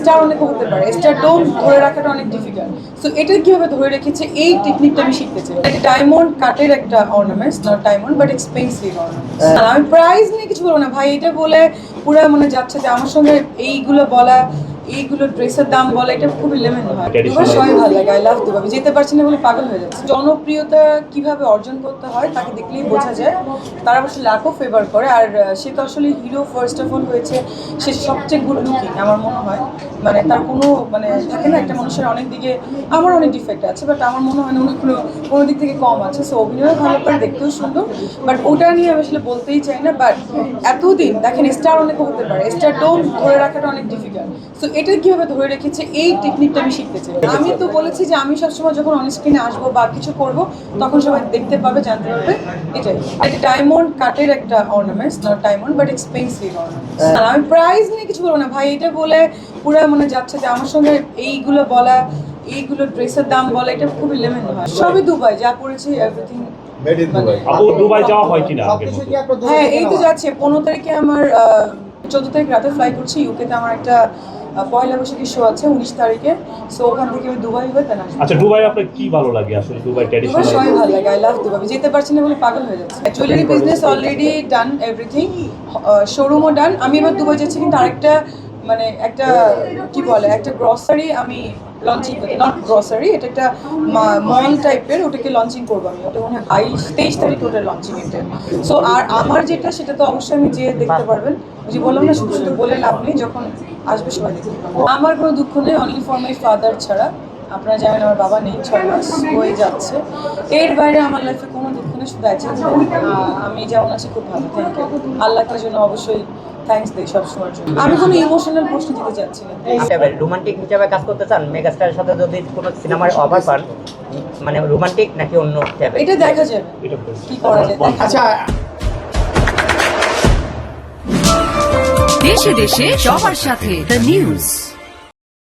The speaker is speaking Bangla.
স্টার অনেক হতে পারে, স্টার টোন ধরে রাখাটা অনেক ডিফিকাল্ট। সো এটা কিভাবে ধরে রেখেছে এই টেকনিকটা আমি শিখতে চাই। এটা ডায়মন্ড কাটের একটা ornaments, not diamond but expensive ornaments. আমি প্রাইস নিয়ে কিছু বলবো না ভাই, এটা বলে পুরো মানে যাচ্ছে যে আমার সঙ্গে এইগুলো বলা, এইগুলো ড্রেসের দাম বলা, এটা খুবই লেমেন হয়। দুবার সবাই ভালো লাগে, আই লাভ দুবাই। যেতে পারছি না বলে পাগল হয়ে যাচ্ছে। জনপ্রিয়তা কিভাবে অর্জন করতে হয় তাকে দেখলেই বোঝা যায়। তারা অবশ্যই লাখও ফেভার করে, আর সে তো আসলে হিরো ফার্স্ট অফ অল হয়েছে, সে সবচেয়ে গুড লুকিং আমার মনে হয়। মানে তার কোনো মানে থাকে না একটা মানুষের অনেক দিকে, আমার অনেক ডিফেক্ট আছে বাট আমার মনে হয় না উনি কোনো দিক থেকে কম আছে। সো অভিনয়ও ভালো করে, দেখতেও সুন্দর, বাট ওটা নিয়ে আমি আসলে বলতেই চাই না। বাট এতদিন দেখেন স্টার অনেক হতে পারে, স্টার টোন ধরে রাখাটা অনেক ডিফিকাল্ট। সো এটা কিভাবে ধরে রেখেছে এই টেকনিকটা আমি শিখতে চাই। আমি তো বলেছি যে আমি সবসময় যখন অন স্ক্রিনে আসবো বা কিছু করবো তখন সবাই দেখতে পাবে, জানতে পারবে। এটাই এটা ডায়মন্ড কাটের একটা ornaments, not diamond but expensive ornaments. আমি প্রাইস নিয়ে কিছু বলবো না ভাই, এটা বলে পুরো মানে যাচ্ছে যে আমার সঙ্গে এইগুলো বলা, এইগুলো ড্রেসের দাম বলা, এটা খুবই লেমেন হয়। সবই দুবাই, যা করেছি এভরিথিং আপু দুবাই যাওয়া হয় কিনা? হ্যাঁ এই তো যাচ্ছে 15 তারিখে আমার 14 তারিখ রাতে ফ্লাই করছি ইউকেতে। আমার একটা পয়লা বৈশাখী শো আছে 19 তারিখে। সো ওখান থেকে আমি দুবাই হয়ে দেন আসবো। আচ্ছা দুবাই আপনার কি ভালো লাগে আসলে? দুবাই দুবাই ট্র্যাডিশনাল সবাই ভালো লাগে, আই লাভ দুবাই। যেতে পারছি না বলে পাগল হয়ে যাচ্ছে। Jewellery business already done, everything শোরুমও ডান। আমি এবার দুবাই যাচ্ছি, কিন্তু আরেকটা মানে একটা কি বলে একটা গ্রসারি আমি লঞ্চিং করি, নট গ্রসারি, এটা একটা মল টাইপের, ওটাকে লঞ্চিং করবো আমি। ওটা মনে হয় 23 তারিখ ওটা লঞ্চিং এটা। সো আর আমার যেটা সেটা তো অবশ্যই আমি যেয়ে দেখতে পারবেন। যে বললাম না, শুধু শুধু বললেন আপনি, যখন আসবে সবাই দেখতে পারবেন। আমার কোনো দুঃখ নেই, অনলি ফর মাই ফাদার ছাড়া। আপনারা জানেন আমার বাবা নেই, 6 মাস হয়ে যাচ্ছে। এর বাইরে আমার লাইফে কোনো দুঃখ নেই, শুধু আছে আমি যেমন আছি খুব ভালো। Thank you. আল্লাহর জন্য অবশ্যই থ্যাঙ্কস দিই সবসময়ের জন্য। আমি কোনো ইমোশনাল প্রশ্ন দিতে চাচ্ছি না। রোমান্টিক হিসাবে কাজ করতে চান মেগাস্টারের সাথে, যদি কোনো সিনেমার অফার পান, মানে রোমান্টিক নাকি অন্য টাইপের? এটা দেখা যাবে কি করা যায়। আচ্ছা, দেশে দেশে সবার সাথে দ্য নিউজ।